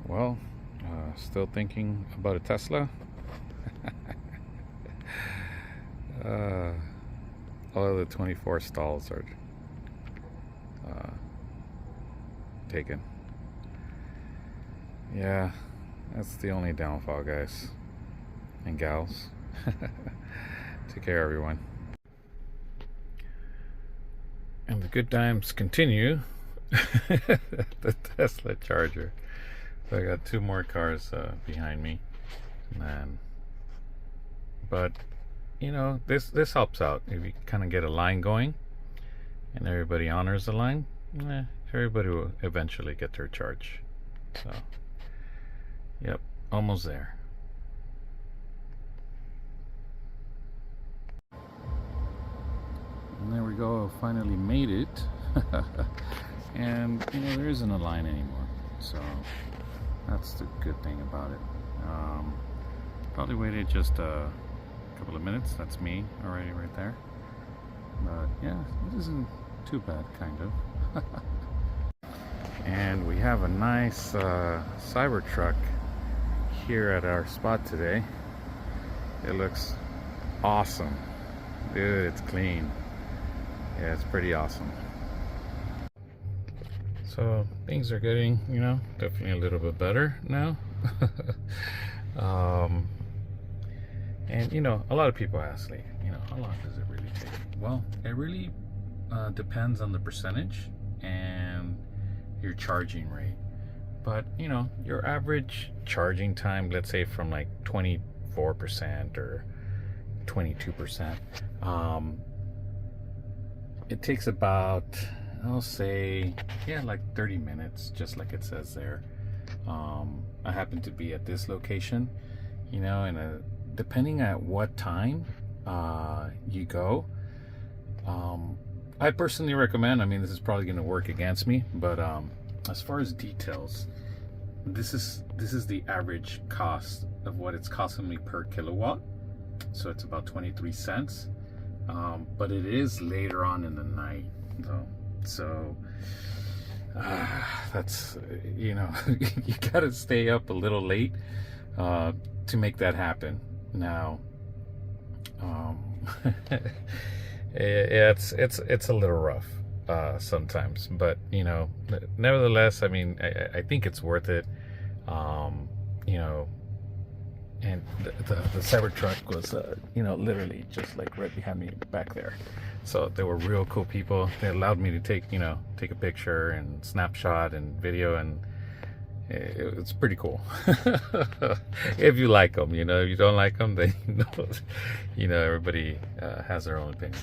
Well, still thinking about a Tesla. uh, all of the 24 stalls are uh, taken. Yeah, that's the only downfall, guys and gals. Take care, everyone. And the good times continue. The Tesla Charger. So I got two more cars behind me, and but this helps out if you kind of get a line going, and everybody honors the line. Everybody will eventually get their charge. So, yep, almost there. And there we go. Finally made it. And there isn't a line anymore. So that's the good thing about it. Probably waited just a couple of minutes. That's me already right there. But yeah, it isn't too bad, kind of. And we have a nice Cybertruck here at our spot today. It looks awesome. Dude, it's clean. Yeah, it's pretty awesome. So things are getting, definitely a little bit better now. And a lot of people ask, like, how long does it really take? Well, it really depends on the percentage and your charging rate. But your average charging time, let's say from like 24% or 22%, it takes about, I'll say, like 30 minutes, just like it says there. I happen to be at this location, and depending at what time you go, I personally recommend, this is probably going to work against me, but as far as details, this is the average cost of what it's costing me per kilowatt. So it's about 23 cents. But it is later on in the night, though. So that's, you gotta stay up a little late to make that happen. Now, it's a little rough sometimes, but nevertheless, I think it's worth it. And the Cybertruck was, literally just like right behind me back there. So they were real cool people. They allowed me to take a picture and snapshot and video, and it's pretty cool. If you like them, if you don't like them, then everybody has their own opinion.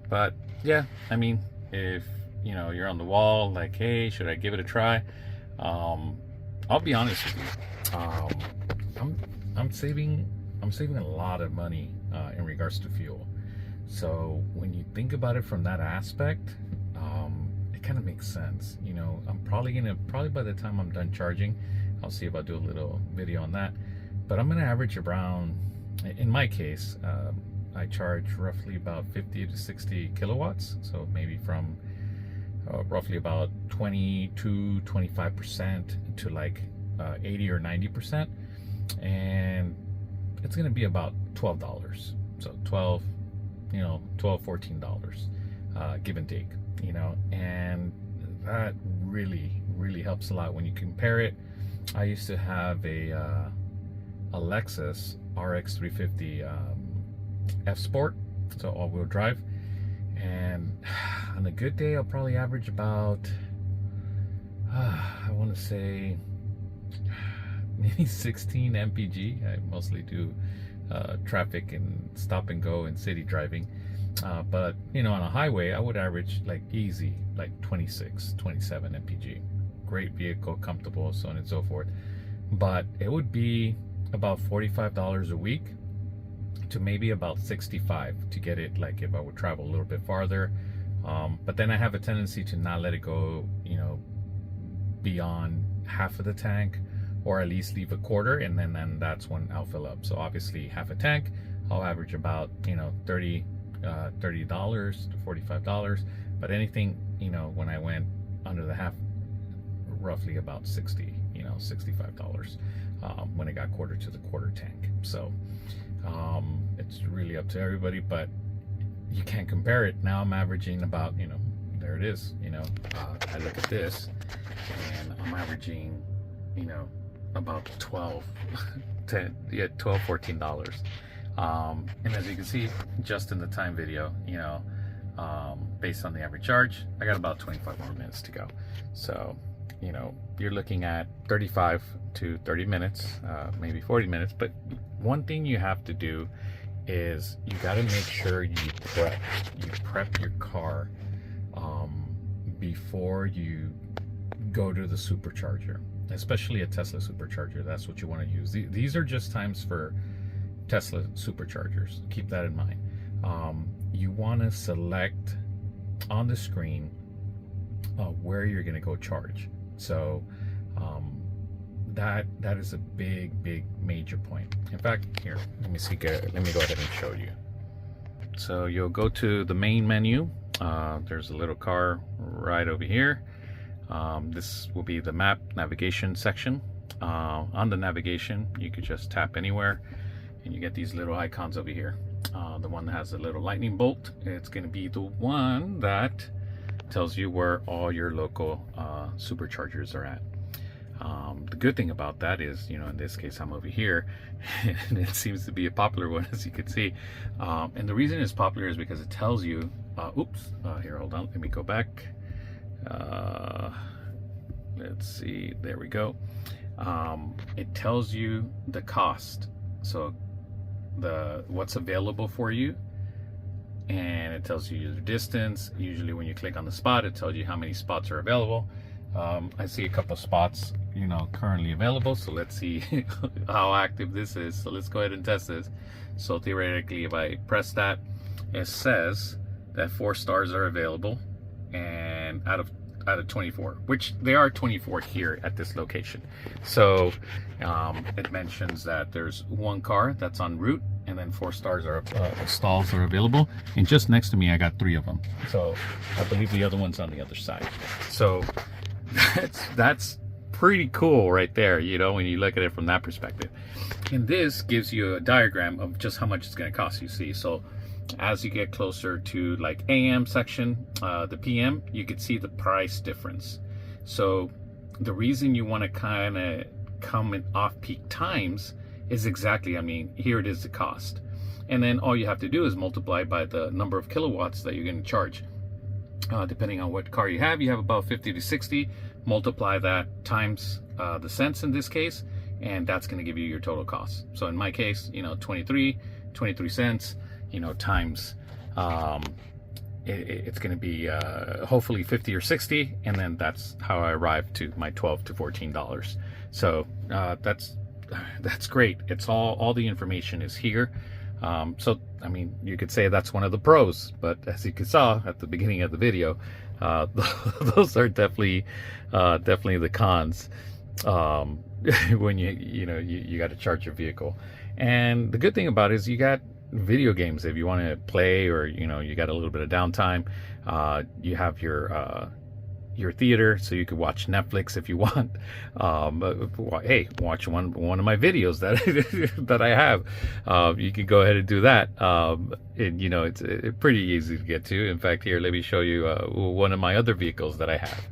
But yeah, if you're on the wall, like, hey, should I give it a try? I'll be honest with you. I'm saving a lot of money in regards to fuel. So when you think about it from that aspect, it kind of makes sense. I'm probably by the time I'm done charging, I'll see if I'll do a little video on that. But I'm gonna average around, in my case, I charge roughly about 50 to 60 kilowatts. So maybe from roughly about 25% to like 80 or 90%. And it's going to be about $12. So $12, $14, give and take, and that really helps a lot when you compare it. I used to have a Lexus RX 350 F Sport, so all-wheel drive, and on a good day I'll probably average about I want to say maybe 16 mpg. I mostly do traffic and stop and go and city driving, but on a highway I would average like easy like 26 27 mpg. Great vehicle, comfortable, so on and so forth. But it would be about $45 a week to maybe about 65 to get it, like if I would travel a little bit farther. But then I have a tendency to not let it go beyond half of the tank, or at least leave a quarter, and then that's when I'll fill up. So obviously half a tank, I'll average about $30 to $45. But anything when I went under the half, roughly about 60, $65 when it got quarter to the quarter tank. So it's really up to everybody, but you can't compare it. Now I'm averaging about, there it is, I look at this and I'm averaging, about 12 $14. And as you can see, just in the time video, based on the average charge, I got about 25 more minutes to go. So, you're looking at 35 to 30 minutes, maybe 40 minutes. But one thing you have to do is you got to make sure you prep your car before you go to the supercharger, especially a Tesla supercharger. That's what you want to use. These are just times for Tesla superchargers. Keep that in mind. You want to select on the screen where you're going to go charge. So that is a big major point. In fact, here, let me go ahead and show you. So you'll go to the main menu. There's a little car right over here. This will be the map navigation section. On the navigation, you could just tap anywhere and you get these little icons over here. The one that has a little lightning bolt, it's going to be the one that tells you where all your local superchargers are at. The good thing about that is, in this case, I'm over here, and it seems to be a popular one, as you can see. And the reason it's popular is because it tells you, here, hold on, let me go back. Let's see, there we go. It tells you the cost, so what's available for you, and it tells you the distance. Usually when you click on the spot, it tells you how many spots are available. I see a couple spots currently available, so let's see how active this is. So let's go ahead and test this. So theoretically, if I press that, it says that 4 stars are available, and out of 24, which there are 24 here at this location. So it mentions that there's 1 car that's en route, and then 4 stars are stalls are available. And just next to me, I got 3 of them. So I believe the other one's on the other side. So that's pretty cool right there, when you look at it from that perspective. And this gives you a diagram of just how much it's going to cost you. See, so as you get closer to like AM section, the PM, you could see the price difference. So the reason you want to kind of come in off-peak times is exactly, here it is, the cost. And then all you have to do is multiply by the number of kilowatts that you're going to charge. Depending on what car you have about 50 to 60. Multiply that times the cents in this case, and that's going to give you your total cost. So in my case, 23 cents, times it's going to be hopefully 50 or 60, and then that's how I arrived to my $12 to $14. So that's great. It's all the information is here. So you could say that's one of the pros, but as you saw at the beginning of the video, those are definitely the cons when you got to charge your vehicle. And the good thing about it is you got video games if you want to play, or you got a little bit of downtime. You have your theater, so you could watch Netflix if you want. Hey, watch one of my videos that I have. You can go ahead and do that. And it's pretty easy to get to. In fact, here, let me show you one of my other vehicles that I have.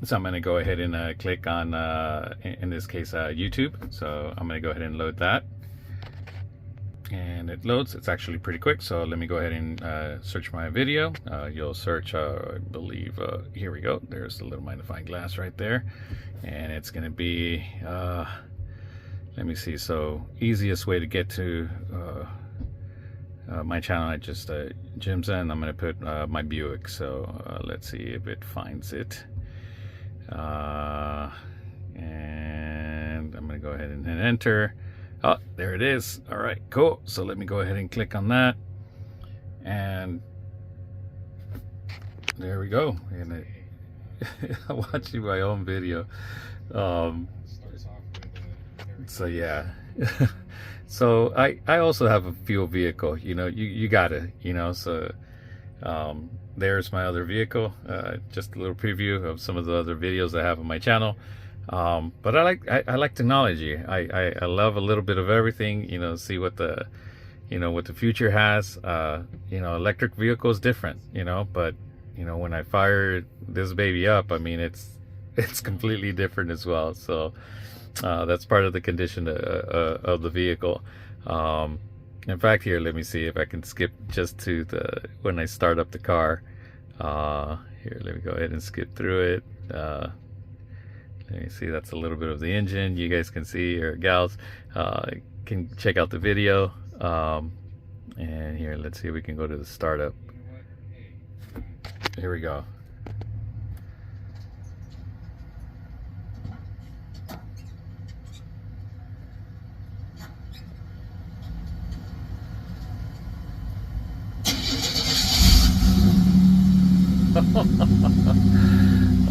So I'm going to go ahead and click on, in this case, YouTube. So I'm going to go ahead and load that. And it loads. It's actually pretty quick, so let me go ahead and search my video. You'll search, I believe, here we go. There's the little magnifying glass right there, and it's going to be, let me see. So easiest way to get to my channel, I just JimZA, and I'm going to put my Buick. So let's see if it finds it, and I'm going to go ahead and hit enter. Oh, there it is. All right, cool. So let me go ahead and click on that, and there we go. And I'm watching my own video. So yeah. So I also have a fuel vehicle. You gotta. So there's my other vehicle. Just a little preview of some of the other videos I have on my channel. But I like technology. I love a little bit of everything, you know, see what the, you know, what the future has. You know, electric vehicle is different, you know, but you know, when I fire this baby up, I mean, it's completely different as well. So that's part of the condition of the vehicle. In fact, here, let me see if I can skip just to the when I start up the car. Here, let me go ahead and skip through it. Let me see, that's a little bit of the engine. You guys can see, or gals, can check out the video. And here, let's see if we can go to the startup. Here we go.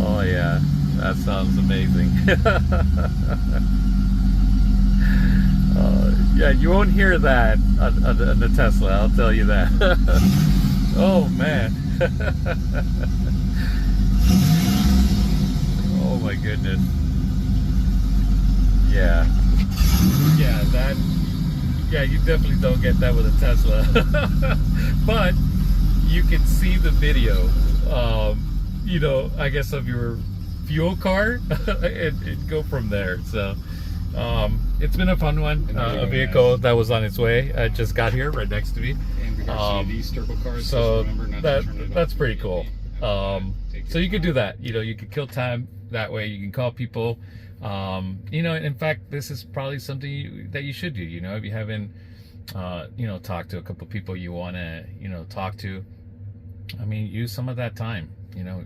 Oh yeah, that sounds amazing. Yeah, you won't hear that on the Tesla, I'll tell you that. Oh man. Oh my goodness. Yeah. Yeah, you definitely don't get that with a Tesla. But you can see the video, you know, I guess of your fuel car and go from there. So it's been a fun one. A vehicle that was on its way just got here right next to me. In regards to these turbo cars, so just remember not to turn it that's off pretty cool. So you could do time. that, you know, you could kill time that way. You can call people. You know, in fact, this is probably something that you should do, you know, if you haven't you know, talked to a couple people you want to, you know, talk to. I mean, use some of that time, you know.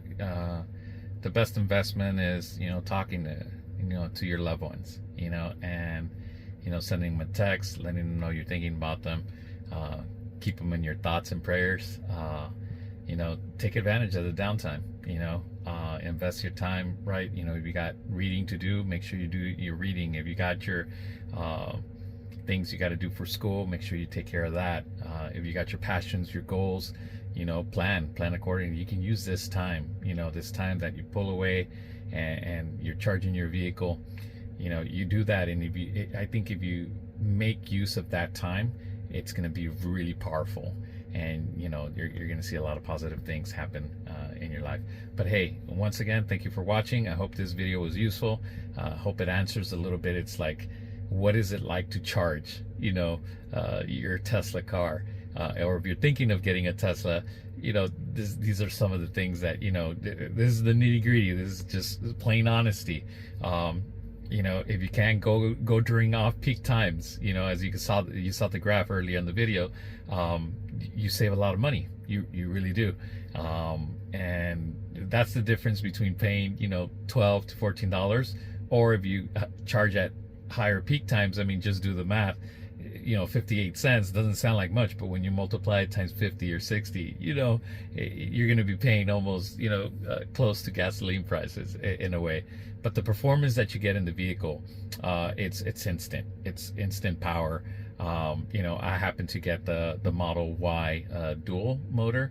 The best investment is, you know, talking to, you know, to your loved ones, you know, and, you know, sending them a text, letting them know you're thinking about them. Keep them in your thoughts and prayers. You know, take advantage of the downtime, you know. Invest your time, right? You know, if you got reading to do, make sure you do your reading. If you got your things you got to do for school, make sure you take care of that. If you got your passions, your goals, you know, plan accordingly. You can use this time, you know, this time that you pull away and you're charging your vehicle, you know, you do that. And if you, I think if you make use of that time, it's going to be really powerful. And you know, you're going to see a lot of positive things happen in your life. But hey, once again, thank you for watching. I hope this video was useful. Hope it answers a little bit. It's like, what is it like to charge, you know, your Tesla car? Or if you're thinking of getting a Tesla, you know, these are some of the things that, you know, this is the nitty gritty. This is just plain honesty. You know, if you can't go during off-peak times, you know, as you saw the graph earlier in the video, you save a lot of money. You really do. And that's the difference between paying, you know, $12 to $14, or if you charge at higher peak times. I mean, just do the math. You know, 58 cents doesn't sound like much, but when you multiply it times 50 or 60, you know, you're going to be paying almost, you know, close to gasoline prices in a way. But the performance that you get in the vehicle, it's instant. It's instant power. You know, I happen to get the Model Y dual motor.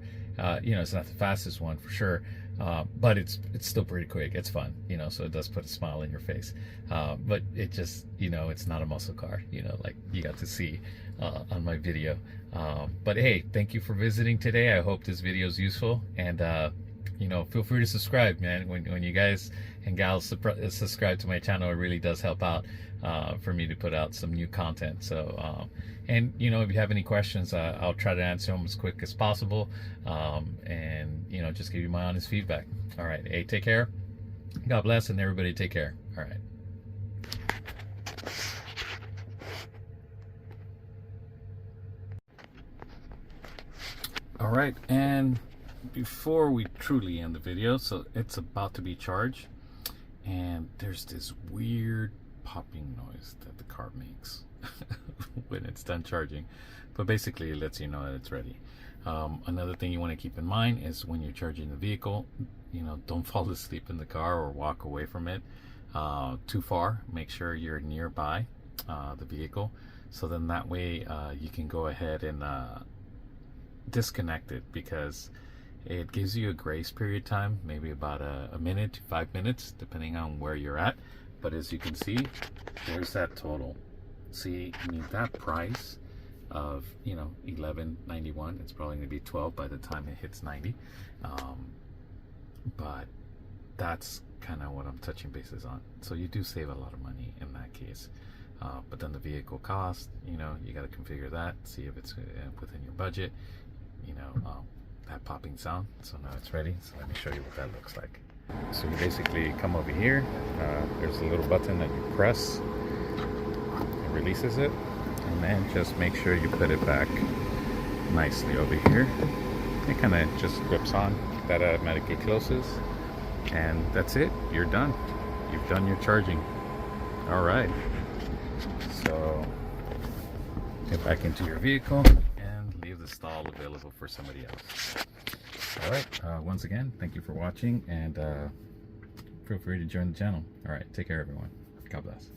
You know, it's not the fastest one for sure, but it's still pretty quick. It's fun, you know, so it does put a smile in your face. But it just, you know, it's not a muscle car, you know, like you got to see on my video. But hey, thank you for visiting today. I hope this video is useful, and you know, feel free to subscribe, man. When you guys and gals subscribe to my channel, it really does help out for me to put out some new content. So and you know, if you have any questions, I'll try to answer them as quick as possible, and you know, just give you my honest feedback. All right, hey, take care, God bless, and everybody take care. All right. All right, and before we truly end the video, so it's about to be charged, and there's this weird popping noise that the car makes when it's done charging, but basically it lets you know that it's ready. Another thing you want to keep in mind is when you're charging the vehicle, you know, don't fall asleep in the car or walk away from it too far. Make sure you're nearby the vehicle, so then that way you can go ahead and disconnect it, because it gives you a grace period time, maybe about a minute to 5 minutes, depending on where you're at. But as you can see, there's that total. See, I mean, that price of, you know, $11.91, it's probably going to be 12 by the time it hits 90. But that's kind of what I'm touching bases on. So you do save a lot of money in that case. But then the vehicle cost, you know, you got to configure that, see if it's within your budget, you know, that popping sound. So now it's ready. So let me show you what that looks like. So you basically come over here, there's a little button that you press, it releases it, and then just make sure you put it back nicely over here. It kind of just grips on, that automatically closes, and that's it, you're done. You've done your charging. All right, so get back into your vehicle and leave the stall available for somebody else. All right, once again, thank you for watching, and feel free to join the channel. All right, take care, everyone. God bless.